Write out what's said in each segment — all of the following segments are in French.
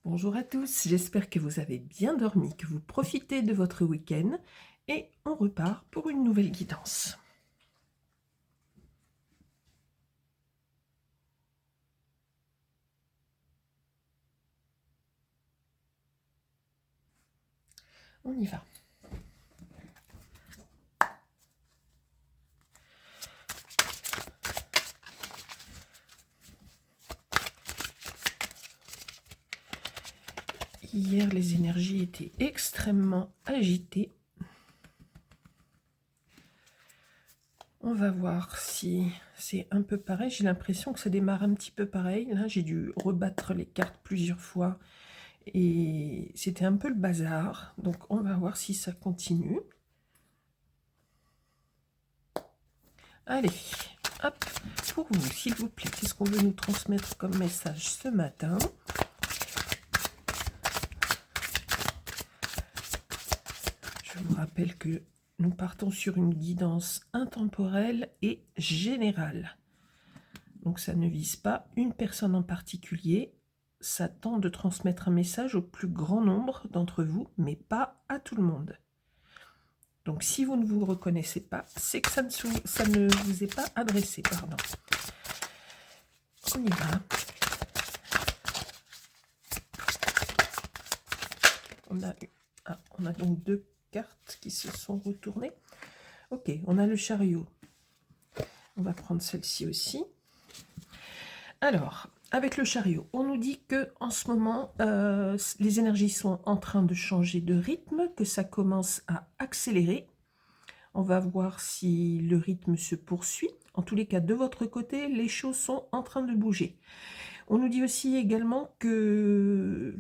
Bonjour à tous, j'espère que vous avez bien dormi, que vous profitez de votre week-end et on repart pour une nouvelle guidance. On y va. Hier, les énergies étaient extrêmement agitées. On va voir si c'est un peu pareil. J'ai l'impression que ça démarre un petit peu pareil. Là, j'ai dû rebattre les cartes plusieurs fois et c'était un peu le bazar. Donc, on va voir si ça continue. Allez, hop, pour vous, s'il vous plaît, qu'est-ce qu'on veut nous transmettre comme message ce matin ? Je vous rappelle que nous partons sur une guidance intemporelle et générale. Donc ça ne vise pas une personne en particulier, ça tente de transmettre un message au plus grand nombre d'entre vous, mais pas à tout le monde. Donc si vous ne vous reconnaissez pas, c'est que ça ne vous est pas adressé. Pardon. On y va. On a donc deux cartes qui se sont retournées. Ok, on a le chariot. On va prendre celle-ci aussi. Alors, avec le chariot, on nous dit que en ce moment, les énergies sont en train de changer de rythme, que ça commence à accélérer. On va voir si le rythme se poursuit. En tous les cas, de votre côté, les choses sont en train de bouger. On nous dit aussi également que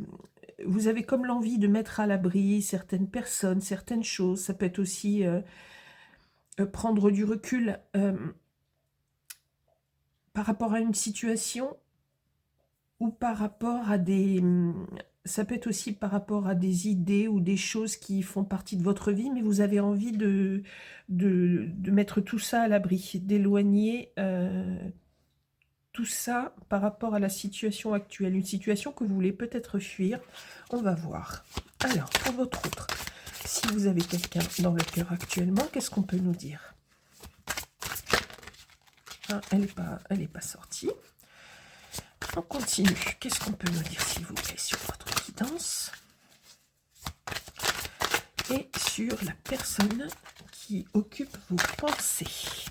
vous avez comme l'envie de mettre à l'abri certaines personnes, certaines choses. Ça peut être aussi prendre du recul par rapport à une situation ou par rapport à des... Ça peut être aussi par rapport à des idées ou des choses qui font partie de votre vie, mais vous avez envie de mettre tout ça à l'abri, d'éloigner tout ça par rapport à la situation actuelle, une situation que vous voulez peut-être fuir. On va voir. Alors, pour votre autre, si vous avez quelqu'un dans le cœur actuellement, qu'est-ce qu'on peut nous dire? Ah, elle n'est pas sortie. On continue. Qu'est-ce qu'on peut nous dire, s'il vous plaît, sur votre guidance et sur la personne qui occupe vos pensées?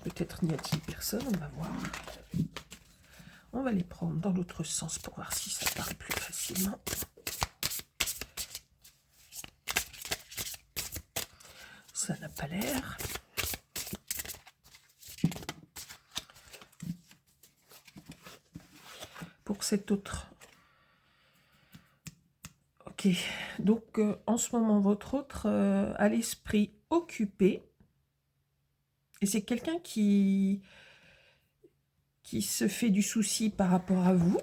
Peut-être n'y a-t-il personne, on va voir. On va les prendre dans l'autre sens pour voir si ça parle plus facilement. Ça n'a pas l'air. Pour cet autre. Ok, donc en ce moment, votre autre a l'esprit occupé. Et c'est quelqu'un qui se fait du souci par rapport à vous.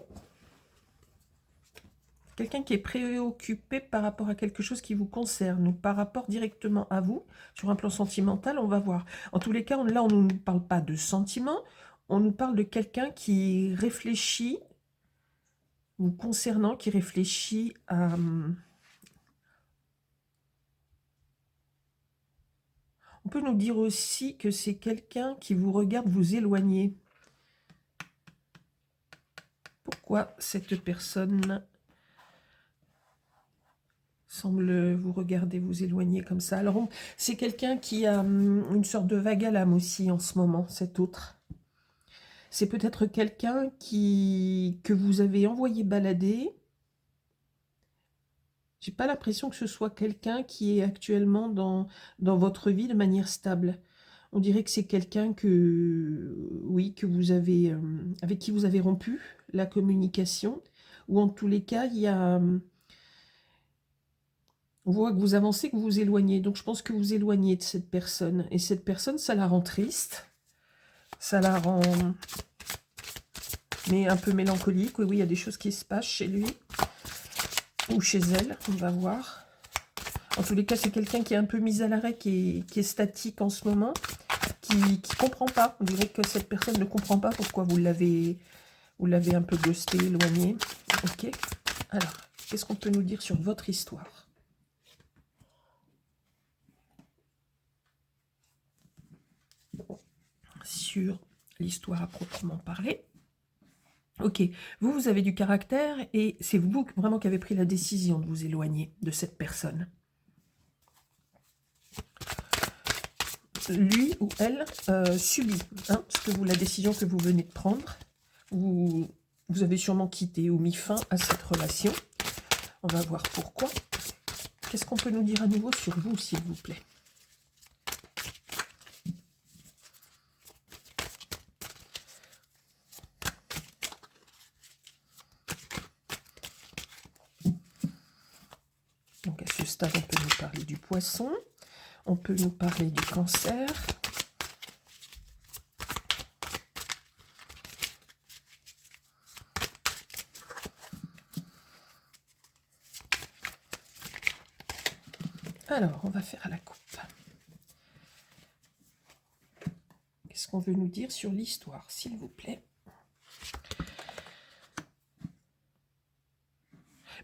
Quelqu'un qui est préoccupé par rapport à quelque chose qui vous concerne ou par rapport directement à vous. Sur un plan sentimental, on va voir. En tous les cas, là, on ne nous parle pas de sentiments. On nous parle de quelqu'un qui réfléchit, vous concernant, qui réfléchit à... On peut nous dire aussi que c'est quelqu'un qui vous regarde vous éloigner. Pourquoi cette personne semble vous regarder vous éloigner comme ça? Alors, c'est quelqu'un qui a une sorte de vague à l'âme aussi en ce moment, cet autre. C'est peut-être quelqu'un que vous avez envoyé balader. J'ai pas l'impression que ce soit quelqu'un qui est actuellement dans votre vie de manière stable. On dirait que c'est quelqu'un oui, que vous avez, avec qui vous avez rompu la communication. Ou en tous les cas, il y a... On voit que vous avancez, que vous vous éloignez. Donc je pense que vous éloignez de cette personne. Et cette personne, ça la rend triste. Ça la rend... mais un peu mélancolique. Oui, oui, il y a des choses qui se passent chez lui. Ou chez elle, on va voir. En tous les cas, c'est quelqu'un qui est un peu mis à l'arrêt, qui est statique en ce moment, qui ne comprend pas. On dirait que cette personne ne comprend pas pourquoi vous l'avez un peu ghosté, éloigné. Ok. Alors, qu'est-ce qu'on peut nous dire sur votre histoire? Sur l'histoire à proprement parler. Ok, vous avez du caractère et c'est vous vraiment qui avez pris la décision de vous éloigner de cette personne. Lui ou elle subit la décision que vous venez de prendre. Vous avez sûrement quitté ou mis fin à cette relation. On va voir pourquoi. Qu'est-ce qu'on peut nous dire à nouveau sur vous, s'il vous plaît? Donc à ce stade, on peut nous parler du poisson. On peut nous parler du cancer. Alors, on va faire à la coupe. Qu'est-ce qu'on veut nous dire sur l'histoire, s'il vous plaît?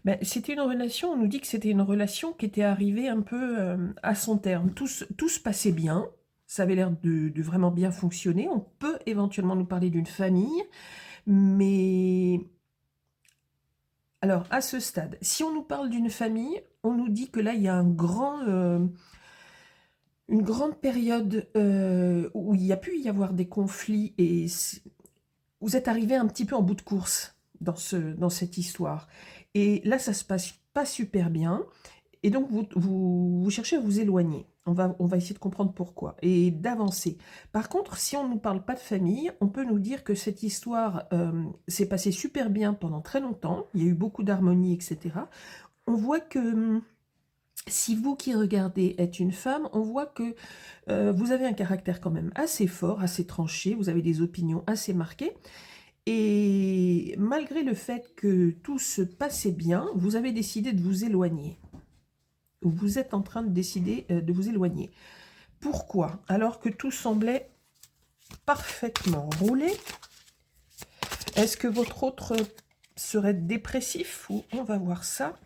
Ben, c'était une relation, on nous dit que c'était une relation qui était arrivée un peu à son terme. Tout se passait bien, ça avait l'air de vraiment bien fonctionner. On peut éventuellement nous parler d'une famille, mais... Alors, à ce stade, si on nous parle d'une famille, on nous dit que là, il y a une grande période où il y a pu y avoir des conflits et vous êtes arrivé un petit peu en bout de course dans cette histoire. Et là, ça se passe pas super bien. Et donc, vous cherchez à vous éloigner. On va essayer de comprendre pourquoi et d'avancer. Par contre, si on ne nous parle pas de famille, on peut nous dire que cette histoire s'est passée super bien pendant très longtemps. Il y a eu beaucoup d'harmonie, etc. On voit que si vous qui regardez êtes une femme, on voit que vous avez un caractère quand même assez fort, assez tranché. Vous avez des opinions assez marquées. Et malgré le fait que tout se passait bien, vous avez décidé de vous éloigner. Vous êtes en train de décider de vous éloigner. Pourquoi? Alors que tout semblait parfaitement roulé. Est-ce que votre autre serait dépressif ou on va voir ça?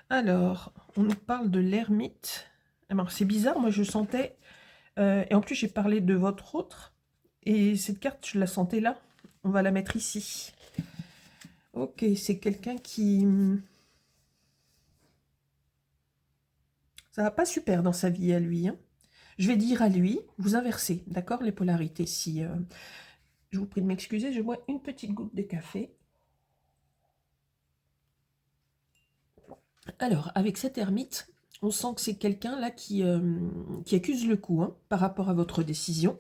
Alors, on nous parle de l'ermite. Alors, c'est bizarre, moi je sentais... et en plus, j'ai parlé de votre autre. Et cette carte, je la sentais là. On va la mettre ici. Ok, c'est quelqu'un qui... Ça va pas super dans sa vie à lui. Hein. Je vais dire à lui, vous inversez, d'accord, les polarités. Si je vous prie de m'excuser, je bois une petite goutte de café. Alors, avec cet ermite, on sent que c'est quelqu'un là qui accuse le coup hein, par rapport à votre décision.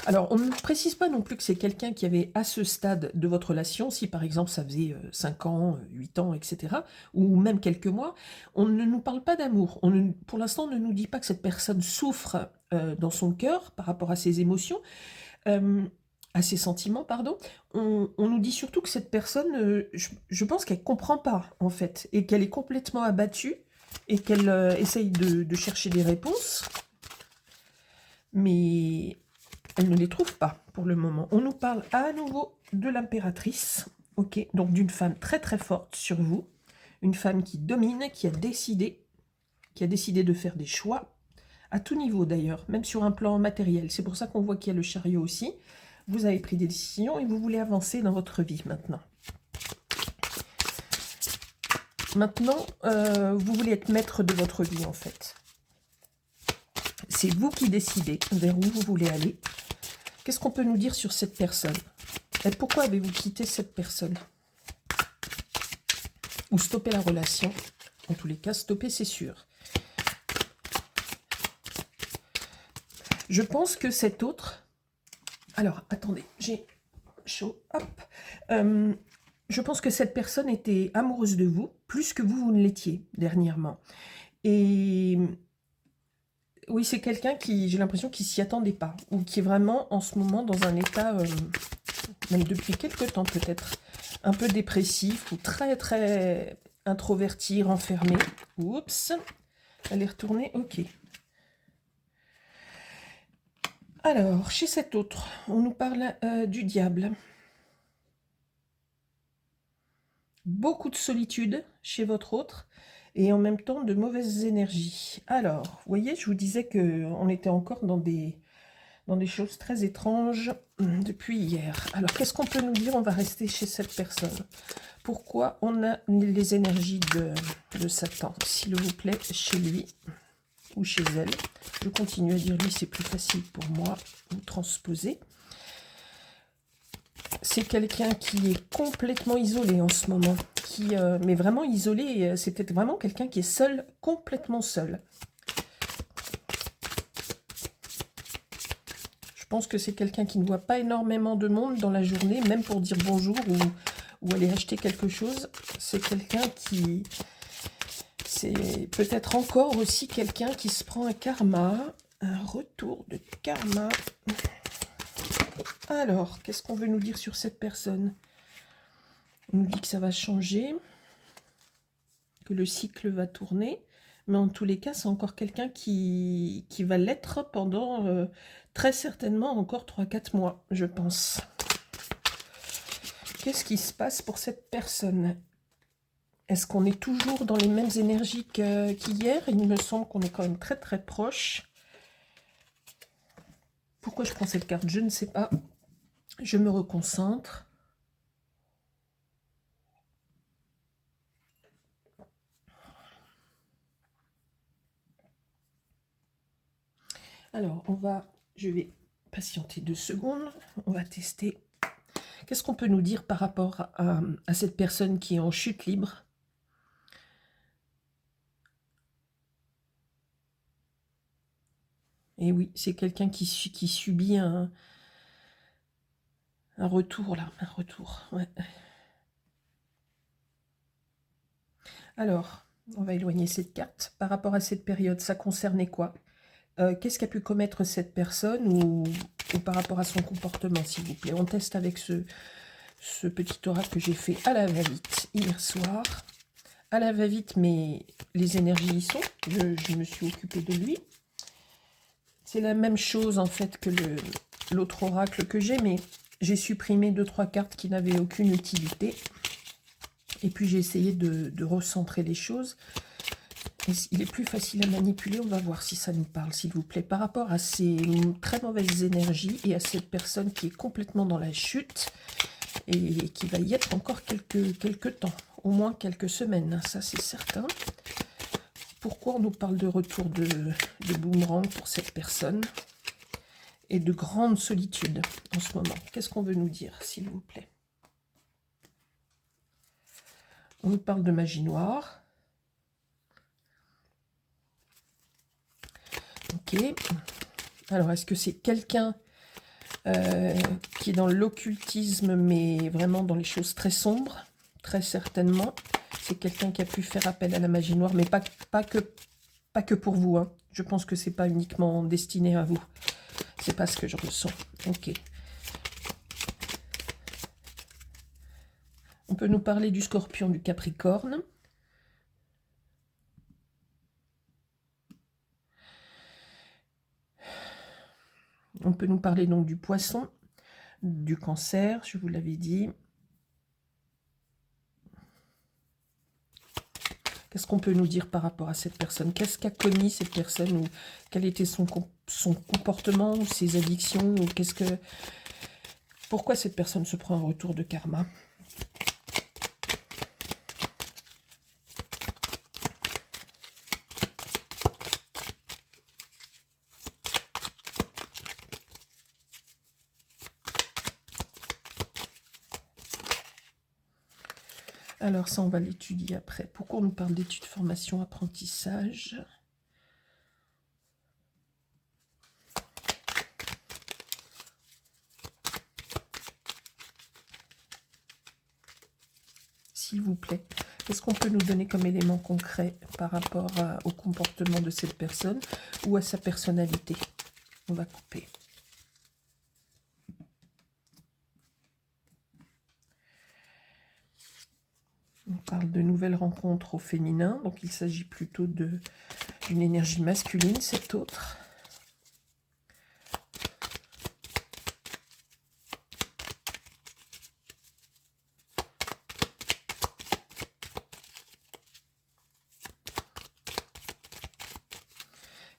Alors, on ne précise pas non plus que c'est quelqu'un qui avait à ce stade de votre relation, si par exemple ça faisait 5 ans, 8 ans, etc., ou même quelques mois, on ne nous parle pas d'amour. Pour l'instant, on ne nous dit pas que cette personne souffre dans son cœur par rapport à ses émotions, à ses sentiments, pardon. On nous dit surtout que cette personne, je pense qu'elle ne comprend pas, en fait, et qu'elle est complètement abattue, et qu'elle essaye de chercher des réponses, mais... elle ne les trouve pas pour le moment. On nous parle à nouveau de l'impératrice, ok, donc d'une femme très très forte sur vous, une femme qui domine, qui a décidé de faire des choix, à tout niveau d'ailleurs, même sur un plan matériel. C'est pour ça qu'on voit qu'il y a le chariot aussi. Vous avez pris des décisions et vous voulez avancer dans votre vie maintenant. Maintenant, vous voulez être maître de votre vie en fait. C'est vous qui décidez vers où vous voulez aller. Qu'est-ce qu'on peut nous dire sur cette personne? Et pourquoi avez-vous quitté cette personne? Ou stopper la relation? En tous les cas, stopper, c'est sûr. Je pense que cet autre... Alors, attendez, j'ai chaud. Hop. Je pense que cette personne était amoureuse de vous, plus que vous ne l'étiez dernièrement. Et... oui, c'est quelqu'un qui, j'ai l'impression, qui s'y attendait pas. Ou qui est vraiment, en ce moment, dans un état... même depuis quelques temps peut-être, un peu dépressif ou très très introverti, renfermé. Oups, elle est retournée, ok. Alors, chez cet autre, on nous parle du diable. beaucoup de solitude chez votre autre et en même temps de mauvaises énergies. Alors, vous voyez, je vous disais qu'on était encore dans des choses très étranges depuis hier. Alors, qu'est-ce qu'on peut nous dire? On va rester chez cette personne. Pourquoi on a les énergies de Satan, s'il vous plaît, chez lui ou chez elle? Je continue à dire lui, c'est plus facile pour moi de transposer. C'est quelqu'un qui est complètement isolé en ce moment, mais vraiment isolé, c'est peut-être vraiment quelqu'un qui est seul, complètement seul. Je pense que c'est quelqu'un qui ne voit pas énormément de monde dans la journée, même pour dire bonjour ou aller acheter quelque chose. C'est quelqu'un qui... C'est peut-être encore aussi quelqu'un qui se prend un karma, un retour de karma. Alors, qu'est-ce qu'on veut nous dire sur cette personne? On nous dit que ça va changer, que le cycle va tourner, mais en tous les cas, c'est encore quelqu'un qui va l'être pendant très certainement encore 3-4 mois, je pense. Qu'est-ce qui se passe pour cette personne? Est-ce qu'on est toujours dans les mêmes énergies qu'hier? Il me semble qu'on est quand même très très proche. Pourquoi je prends cette carte? Je ne sais pas. Je me reconcentre. Alors, je vais patienter 2 secondes. On va tester. Qu'est-ce qu'on peut nous dire par rapport à cette personne qui est en chute libre? Et oui, c'est quelqu'un qui subit un retour, là. Un retour, ouais. Alors, on va éloigner cette carte. Par rapport à cette période, ça concernait quoi? Qu'est-ce qu'a pu commettre cette personne ou par rapport à son comportement, s'il vous plaît? On teste avec ce petit oracle que j'ai fait à la va-vite hier soir. À la va-vite, mais les énergies y sont. Je me suis occupée de lui. C'est la même chose en fait que l'autre oracle que j'ai, mais j'ai supprimé 2-3 cartes qui n'avaient aucune utilité. Et puis j'ai essayé de recentrer les choses. Et il est plus facile à manipuler. On va voir si ça nous parle, s'il vous plaît. Par rapport à ces très mauvaises énergies et à cette personne qui est complètement dans la chute et qui va y être encore quelques temps, au moins quelques semaines, ça c'est certain. Pourquoi on nous parle de retour de boomerang pour cette personne et de grande solitude en ce moment? Qu'est-ce qu'on veut nous dire, s'il vous plaît? On nous parle de magie noire. Ok. Alors, est-ce que c'est quelqu'un qui est dans l'occultisme, mais vraiment dans les choses très sombres? Très certainement. C'est quelqu'un qui a pu faire appel à la magie noire, mais pas que pour vous. Hein. Je pense que c'est pas uniquement destiné à vous. C'est pas ce que je ressens. Ok. On peut nous parler du Scorpion, du Capricorne. On peut nous parler donc du Poisson, du Cancer, je vous l'avais dit. Qu'est-ce qu'on peut nous dire par rapport à cette personne? Qu'est-ce qu'a commis cette personne? Ou quel était son comportement, ou ses addictions? Ou pourquoi cette personne se prend un retour de karma? Alors ça, on va l'étudier après. Pourquoi on nous parle d'études, formation, apprentissage? S'il vous plaît, qu'est-ce qu'on peut nous donner comme élément concret par rapport au comportement de cette personne ou à sa personnalité? On va couper. On parle de nouvelles rencontres au féminin, donc il s'agit plutôt d'une énergie masculine, cette autre.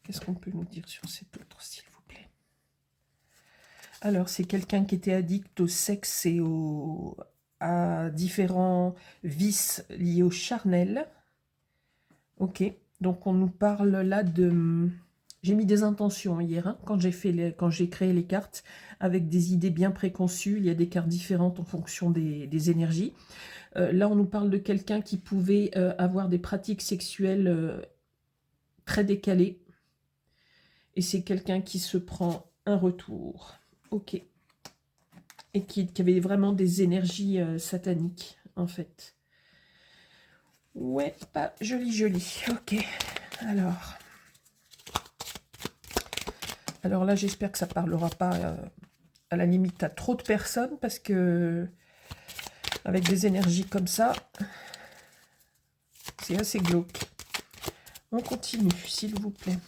Qu'est-ce qu'on peut nous dire sur cet autre, s'il vous plaît? Alors, c'est quelqu'un qui était addict au sexe et à différents vices liés au charnel. Ok, donc on nous parle là de... J'ai mis des intentions hier, hein, quand j'ai créé les cartes, avec des idées bien préconçues. Il y a des cartes différentes en fonction des énergies. Là, on nous parle de quelqu'un qui pouvait avoir des pratiques sexuelles très décalées. Et c'est quelqu'un qui se prend un retour. Ok. Et qui avait vraiment des énergies sataniques, en fait. Ouais, pas joli, joli. Ok. Alors là, j'espère que ça ne parlera pas à la limite à trop de personnes, parce que avec des énergies comme ça, c'est assez glauque. On continue, s'il vous plaît.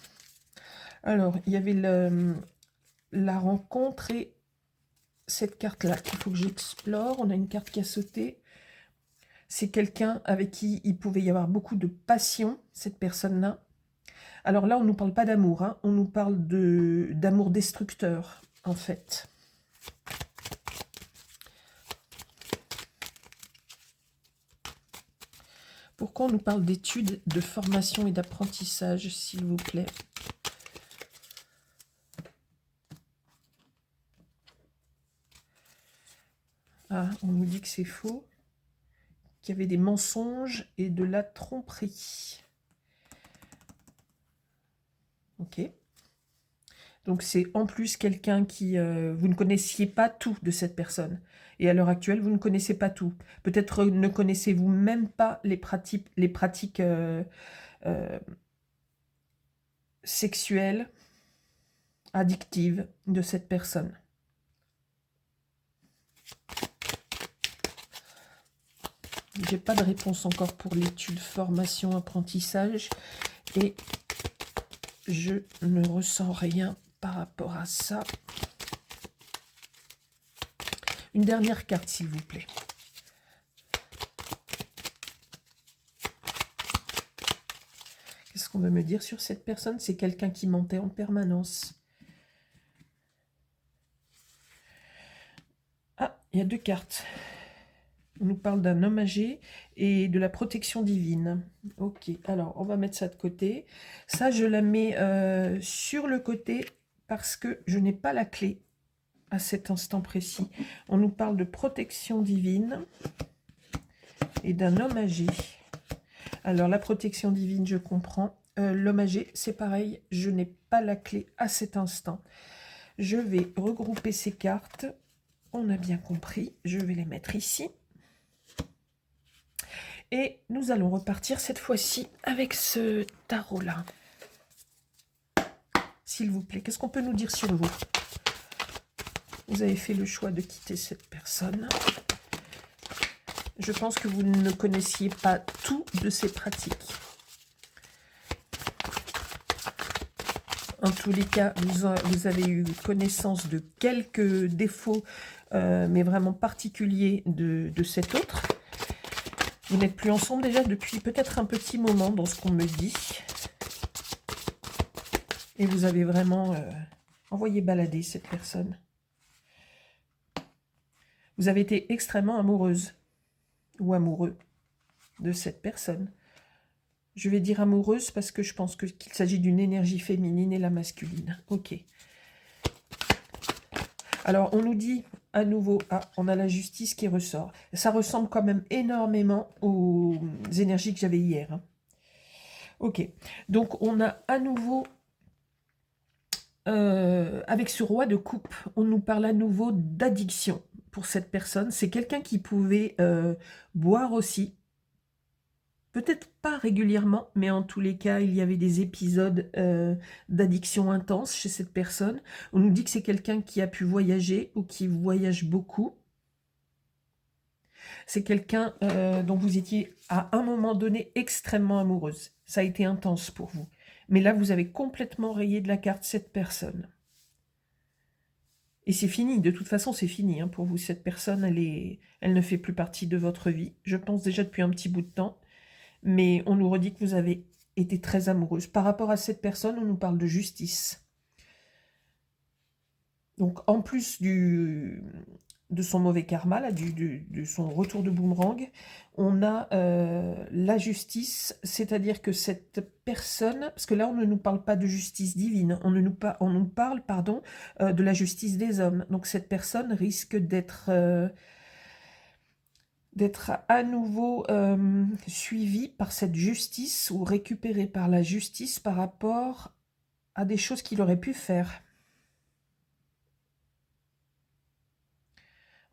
Alors, il y avait la rencontre et cette carte-là qu'il faut que j'explore. On a une carte qui a sauté. C'est quelqu'un avec qui il pouvait y avoir beaucoup de passion, cette personne-là. Alors là, on ne nous parle pas d'amour, hein. On nous parle d'amour destructeur, en fait. Pourquoi on nous parle d'études, de formation et d'apprentissage, s'il vous plaît? Ah, on nous dit que c'est faux, qu'il y avait des mensonges et de la tromperie. Ok. Donc c'est en plus quelqu'un qui... vous ne connaissiez pas tout de cette personne. Et à l'heure actuelle, vous ne connaissez pas tout. Peut-être ne connaissez-vous même pas les pratiques sexuelles, addictives de cette personne. J'ai pas de réponse encore pour l'étude, formation, apprentissage. Et je ne ressens rien par rapport à ça. Une dernière carte, s'il vous plaît. Qu'est-ce qu'on veut me dire sur cette personne? C'est quelqu'un qui mentait en permanence. Ah, il y a deux cartes. On nous parle d'un homme âgé et de la protection divine. Ok, alors on va mettre ça de côté. Ça, je la mets sur le côté parce que je n'ai pas la clé à cet instant précis. On nous parle de protection divine et d'un homme âgé. Alors, la protection divine, je comprends. L'homme âgé, c'est pareil, je n'ai pas la clé à cet instant. Je vais regrouper ces cartes. On a bien compris. Je vais les mettre ici. Et nous allons repartir cette fois-ci avec ce tarot-là. S'il vous plaît, qu'est-ce qu'on peut nous dire sur vous? Vous avez fait le choix de quitter cette personne. Je pense que vous ne connaissiez pas tout de ces pratiques. En tous les cas, vous avez eu connaissance de quelques défauts, mais vraiment particuliers de cet autre. Vous n'êtes plus ensemble déjà depuis peut-être un petit moment dans ce qu'on me dit. Et vous avez vraiment envoyé balader cette personne. Vous avez été extrêmement amoureuse ou amoureux de cette personne. Je vais dire amoureuse parce que je pense qu'il s'agit d'une énergie féminine et la masculine. Ok. Alors, on nous dit à nouveau, on a la justice qui ressort. Ça ressemble quand même énormément aux énergies que j'avais hier. Hein. Ok. Donc, on a à nouveau, avec ce roi de coupe, on nous parle à nouveau d'addiction pour cette personne. C'est quelqu'un qui pouvait boire aussi. Peut-être pas régulièrement, mais en tous les cas, il y avait des épisodes d'addiction intense chez cette personne. On nous dit que c'est quelqu'un qui a pu voyager ou qui voyage beaucoup. C'est quelqu'un dont vous étiez à un moment donné extrêmement amoureuse. Ça a été intense pour vous. Mais là, vous avez complètement rayé de la carte cette personne. Et c'est fini, de toute façon, c'est fini hein, pour vous. Cette personne, elle ne fait plus partie de votre vie. Je pense déjà depuis un petit bout de temps. Mais on nous redit que vous avez était très amoureuse. Par rapport à cette personne, on nous parle de justice. Donc, en plus de son mauvais karma, là, de son retour de boomerang, on a la justice, c'est-à-dire que cette personne, parce que là, on ne nous parle pas de justice divine, on nous parle, pardon, de la justice des hommes. Donc, cette personne risque d'être à nouveau suivie par cette justice ou récupérée par la justice par rapport à des choses qu'il aurait pu faire.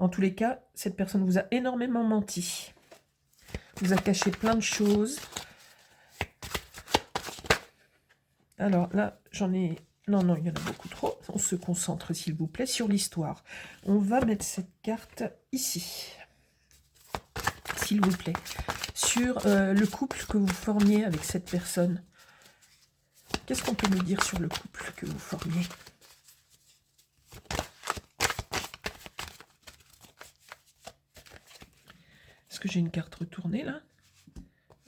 En tous les cas, cette personne vous a énormément menti. Vous a caché plein de choses. Alors là, j'en ai... Non, il y en a beaucoup trop. On se concentre, s'il vous plaît, sur l'histoire. On va mettre cette carte ici. S'il vous plaît. Sur le couple que vous formiez avec cette personne. Qu'est-ce qu'on peut nous dire sur le couple que vous formiez ? Est-ce que j'ai une carte retournée là?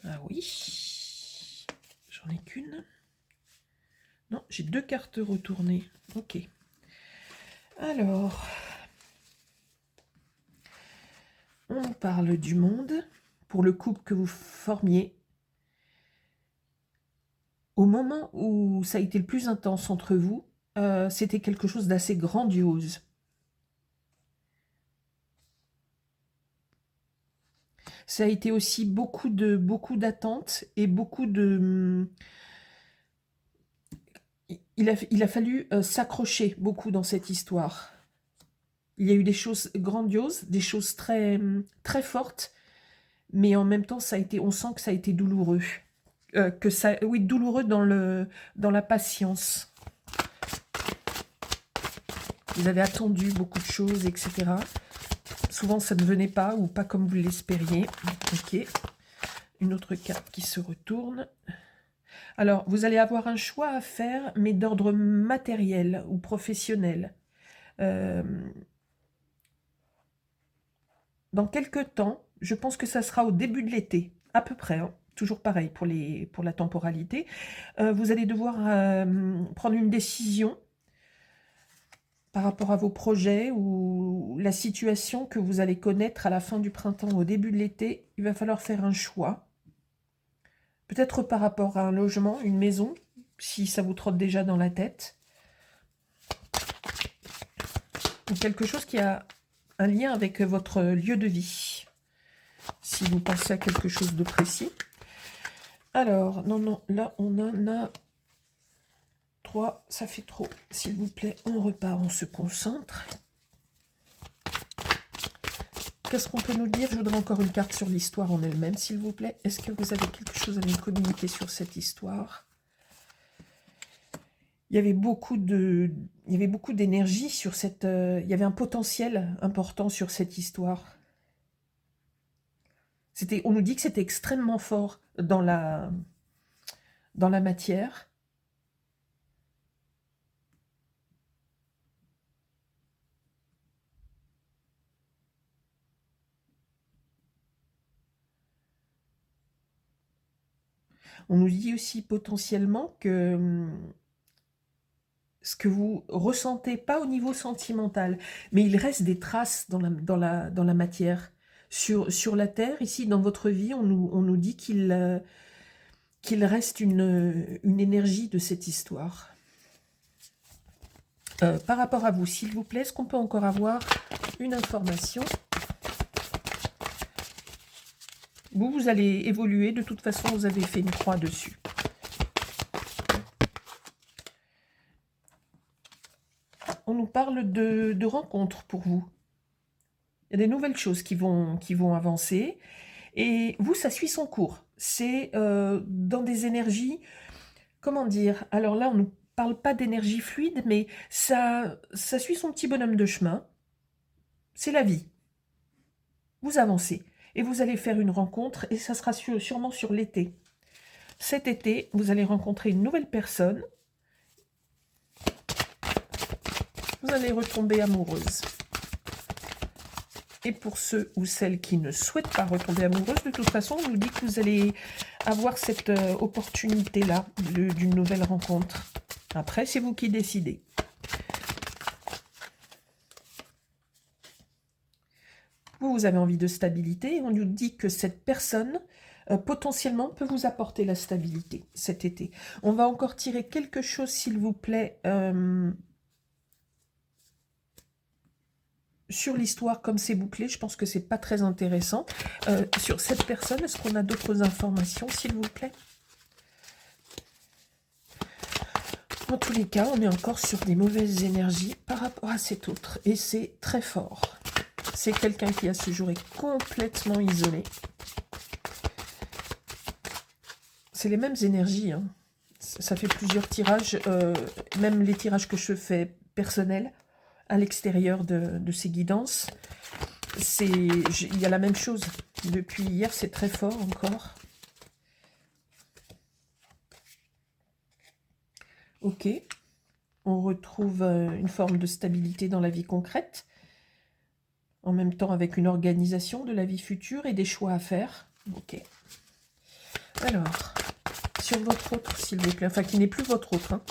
Ah oui. J'en ai qu'une. Non, j'ai 2 cartes retournées. Ok. Alors, on parle du monde pour le couple que vous formiez. Au moment où ça a été le plus intense entre vous, c'était quelque chose d'assez grandiose. Ça a été aussi beaucoup d'attentes et beaucoup de... Il a fallu s'accrocher beaucoup dans cette histoire. Il y a eu des choses grandioses, des choses très, très fortes, mais en même temps, on sent que ça a été douloureux. Oui, douloureux dans la patience. Vous avez attendu beaucoup de choses, etc. Souvent, ça ne venait pas ou pas comme vous l'espériez. Ok. Une autre carte qui se retourne. Alors, vous allez avoir un choix à faire, mais d'ordre matériel ou professionnel. Dans quelques temps, je pense que ça sera au début de l'été, à peu près, hein. Toujours pareil pour la temporalité. Vous allez devoir prendre une décision par rapport à vos projets ou la situation que vous allez connaître à la fin du printemps, au début de l'été. Il va falloir faire un choix. Peut-être par rapport à un logement, une maison, si ça vous trotte déjà dans la tête. Ou quelque chose qui a un lien avec votre lieu de vie. Si vous pensez à quelque chose de précis. Alors, non, là on en a 3, ça fait trop. S'il vous plaît, on repart, on se concentre. Qu'est-ce qu'on peut nous dire? Je voudrais encore une carte sur l'histoire en elle-même, s'il vous plaît. Est-ce que vous avez quelque chose à nous communiquer sur cette histoire? Il y avait beaucoup d'énergie sur cette... il y avait un potentiel important sur cette histoire. On nous dit que c'était extrêmement fort dans la matière. On nous dit aussi potentiellement que ce que vous ressentez, pas au niveau sentimental, mais il reste des traces dans la matière. Sur la Terre, ici, dans votre vie, on nous dit qu'il reste une énergie de cette histoire. Par rapport à vous, s'il vous plaît, est-ce qu'on peut encore avoir une information? Vous allez évoluer, de toute façon, vous avez fait une croix dessus. On nous parle de rencontres pour vous. Il y a des nouvelles choses qui vont avancer. Et vous, ça suit son cours. C'est dans des énergies, comment dire? Alors là, on ne parle pas d'énergie fluide, mais ça suit son petit bonhomme de chemin. C'est la vie. Vous avancez. Et vous allez faire une rencontre, et ça sera sûrement sur l'été. Cet été, vous allez rencontrer une nouvelle personne. Vous allez retomber amoureuse. Et pour ceux ou celles qui ne souhaitent pas retomber amoureuses, de toute façon, on nous dit que vous allez avoir cette opportunité-là d'une nouvelle rencontre. Après, c'est vous qui décidez. Vous avez envie de stabilité et on nous dit que cette personne, potentiellement, peut vous apporter la stabilité cet été. On va encore tirer quelque chose, s'il vous plaît, sur l'histoire, comme c'est bouclé, je pense que c'est pas très intéressant. Sur cette personne, est-ce qu'on a d'autres informations, s'il vous plaît? En tous les cas, on est encore sur des mauvaises énergies par rapport à cet autre. Et c'est très fort. C'est quelqu'un qui, à ce jour, est complètement isolé. C'est les mêmes énergies. Hein. Ça fait plusieurs tirages, même les tirages que je fais personnels, à l'extérieur de ces guidances. Il y a la même chose. Depuis hier, c'est très fort encore. Ok. On retrouve une forme de stabilité dans la vie concrète. En même temps avec une organisation de la vie future et des choix à faire. Ok. Alors, sur votre autre, s'il vous plaît. Enfin, qui n'est plus votre autre. Hein.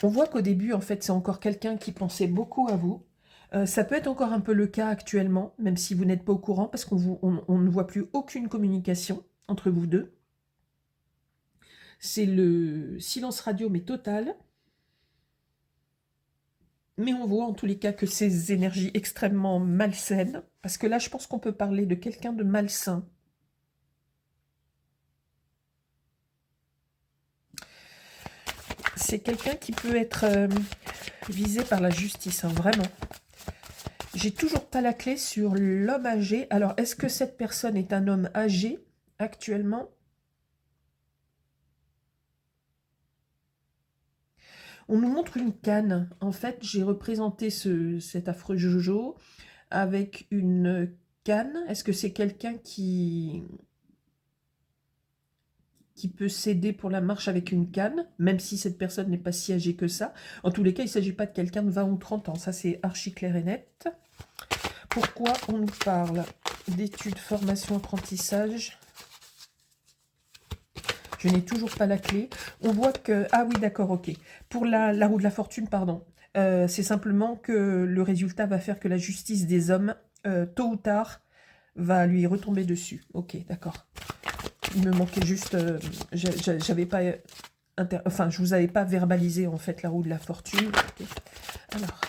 On voit qu'au début, en fait, c'est encore quelqu'un qui pensait beaucoup à vous. Ça peut être encore un peu le cas actuellement, même si vous n'êtes pas au courant, parce qu'on ne voit plus aucune communication entre vous deux. C'est le silence radio, mais total. Mais on voit en tous les cas que ces énergies extrêmement malsaines, parce que là, je pense qu'on peut parler de quelqu'un de malsain. C'est quelqu'un qui peut être visé par la justice, hein, vraiment. J'ai toujours pas la clé sur l'homme âgé. Alors, est-ce que cette personne est un homme âgé actuellement? On nous montre une canne. En fait, j'ai représenté cet affreux Jojo avec une canne. Est-ce que c'est quelqu'un qui peut s'aider pour la marche avec une canne, même si cette personne n'est pas si âgée que ça? En tous les cas, il ne s'agit pas de quelqu'un de 20 ou 30 ans. Ça, c'est archi clair et net. Pourquoi on nous parle d'études, formation, apprentissage? Je n'ai toujours pas la clé. On voit que... Ah oui, d'accord, ok. Pour la roue de la fortune, pardon. C'est simplement que le résultat va faire que la justice des hommes, tôt ou tard, va lui retomber dessus. Ok, d'accord. Il me manquait juste... j'avais pas... Enfin, je vous avais pas verbalisé, en fait, la roue de la fortune. Okay. Alors,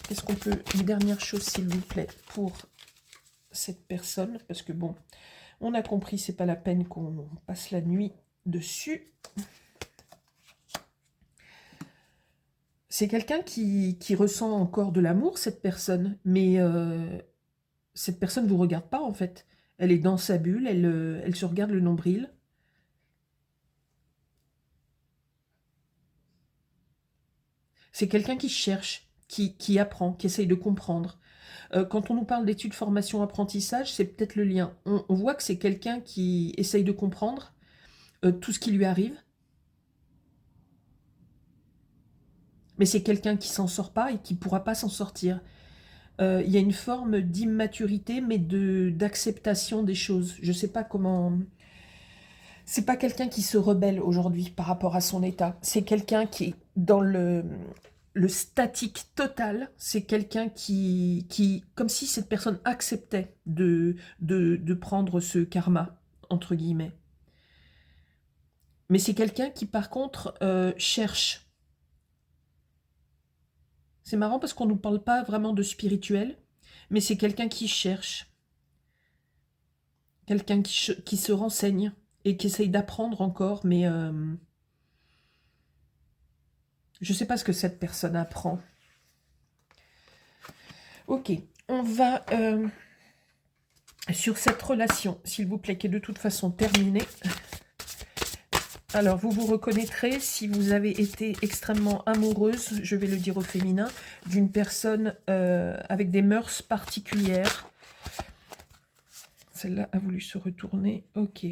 qu'est-ce qu'on peut... Une dernière chose, s'il vous plaît, pour cette personne. Parce que, bon, on a compris, c'est pas la peine qu'on passe la nuit dessus. C'est quelqu'un qui ressent encore de l'amour, cette personne, mais cette personne ne vous regarde pas, en fait. Elle est dans sa bulle, elle se regarde le nombril. C'est quelqu'un qui cherche, qui apprend, qui essaye de comprendre. Quand on nous parle d'études, formation, apprentissage, c'est peut-être le lien. On voit que c'est quelqu'un qui essaye de comprendre tout ce qui lui arrive. Mais c'est quelqu'un qui s'en sort pas et qui ne pourra pas s'en sortir. Il y a une forme d'immaturité, mais d'acceptation des choses. Je ne sais pas comment... C'est pas quelqu'un qui se rebelle aujourd'hui par rapport à son état. C'est quelqu'un qui est dans le statique total. C'est quelqu'un qui... Comme si cette personne acceptait de prendre ce karma, entre guillemets. Mais c'est quelqu'un qui, par contre, cherche. C'est marrant parce qu'on ne nous parle pas vraiment de spirituel, mais c'est quelqu'un qui cherche. Quelqu'un qui se renseigne et qui essaye d'apprendre encore, mais je ne sais pas ce que cette personne apprend. Ok, on va sur cette relation, s'il vous plaît, qui est de toute façon terminée. Alors, vous vous reconnaîtrez si vous avez été extrêmement amoureuse, je vais le dire au féminin, d'une personne avec des mœurs particulières. Celle-là a voulu se retourner. Ok.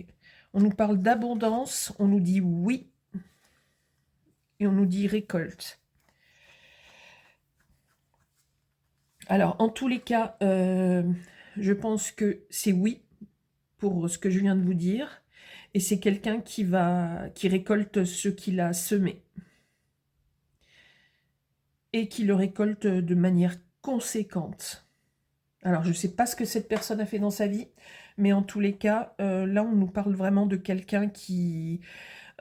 On nous parle d'abondance, on nous dit oui, et on nous dit récolte. Alors, en tous les cas, je pense que c'est oui pour ce que je viens de vous dire. Et c'est quelqu'un qui récolte ce qu'il a semé. Et qui le récolte de manière conséquente. Alors, je ne sais pas ce que cette personne a fait dans sa vie, mais en tous les cas, là, on nous parle vraiment de quelqu'un qui...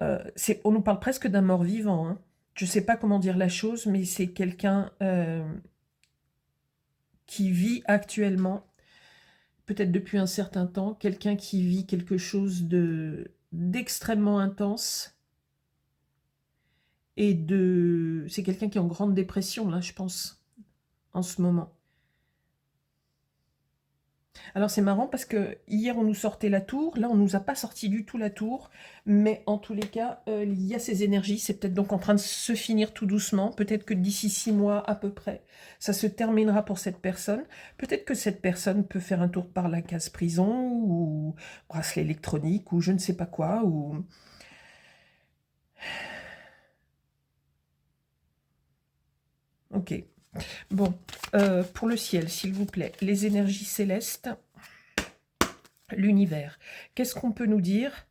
on nous parle presque d'un mort-vivant, hein. Je ne sais pas comment dire la chose, mais c'est quelqu'un qui vit actuellement, peut-être depuis un certain temps, quelqu'un qui vit quelque chose d'extrêmement intense, et c'est quelqu'un qui est en grande dépression, là, je pense, en ce moment. Alors c'est marrant parce que hier on nous sortait la tour, là on nous a pas sorti du tout la tour, mais en tous les cas il y a ces énergies, c'est peut-être donc en train de se finir tout doucement, peut-être que d'ici 6 mois à peu près, ça se terminera pour cette personne, peut-être que cette personne peut faire un tour par la case prison, ou bracelet électronique, ou je ne sais pas quoi, ou... Ok, bon, pour le ciel s'il vous plaît, les énergies célestes, l'univers, qu'est-ce qu'on peut nous dire?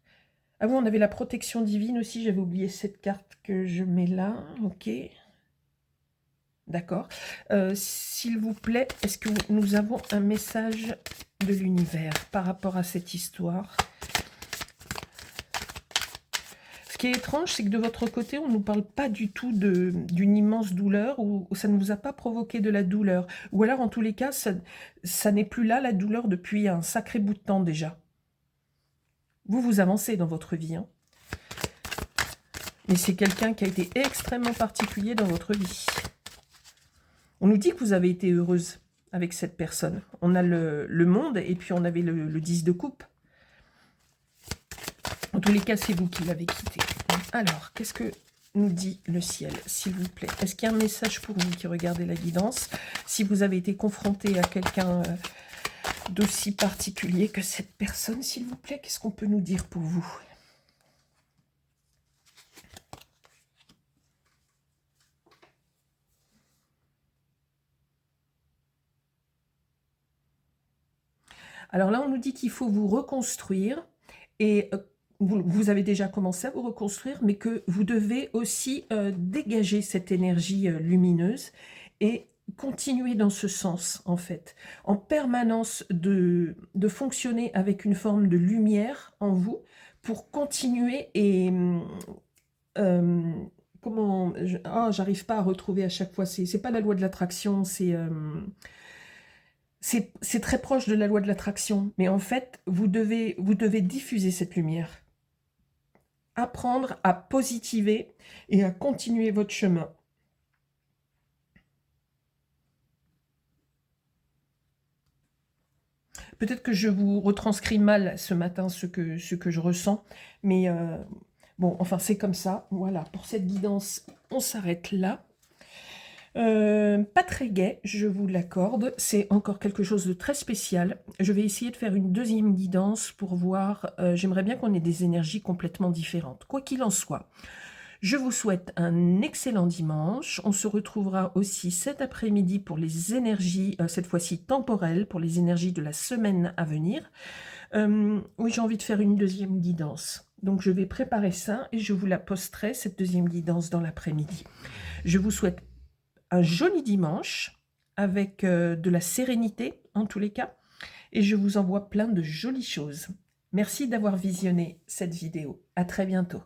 Ah oui, on avait la protection divine aussi, j'avais oublié cette carte que je mets là, ok. D'accord. S'il vous plaît, est-ce que nous avons un message de l'univers par rapport à cette histoire? Ce qui est étrange, c'est que de votre côté, on ne nous parle pas du tout d'une immense douleur, ou ça ne vous a pas provoqué de la douleur. Ou alors, en tous les cas, ça n'est plus là, la douleur, depuis un sacré bout de temps déjà. Vous avancez dans votre vie, hein. Mais c'est quelqu'un qui a été extrêmement particulier dans votre vie. On nous dit que vous avez été heureuse avec cette personne. On a le monde, et puis on avait le 10 de coupe. En tous les cas, c'est vous qui l'avez quitté. Alors, qu'est-ce que nous dit le ciel, s'il vous plaît? Est-ce qu'il y a un message pour vous qui regardez la guidance? Si vous avez été confronté à quelqu'un d'aussi particulier que cette personne, s'il vous plaît, qu'est-ce qu'on peut nous dire pour vous? Alors là, on nous dit qu'il faut vous reconstruire, et vous avez déjà commencé à vous reconstruire, mais que vous devez aussi dégager cette énergie lumineuse et continuer dans ce sens, en fait, en permanence de fonctionner avec une forme de lumière en vous pour continuer. Et comment... j'arrive pas à retrouver à chaque fois, c'est pas la loi de l'attraction, c'est très proche de la loi de l'attraction, mais en fait, vous devez diffuser cette lumière. Apprendre à positiver et à continuer votre chemin. Peut-être que je vous retranscris mal ce matin ce que je ressens, mais bon, enfin c'est comme ça. Voilà, pour cette guidance, on s'arrête là. Pas très gai, je vous l'accorde, c'est encore quelque chose de très spécial. Je vais essayer de faire une deuxième guidance pour voir, j'aimerais bien qu'on ait des énergies complètement différentes. Quoi qu'il en soit, je vous souhaite un excellent dimanche. On se retrouvera aussi cet après-midi pour les énergies, cette fois-ci temporelles, pour les énergies de la semaine à venir. Oui, j'ai envie de faire une deuxième guidance. Donc je vais préparer ça et je vous la posterai, cette deuxième guidance, dans l'après-midi. Je vous souhaite un joli dimanche avec de la sérénité en tous les cas, et je vous envoie plein de jolies choses. Merci d'avoir visionné cette vidéo. À très bientôt.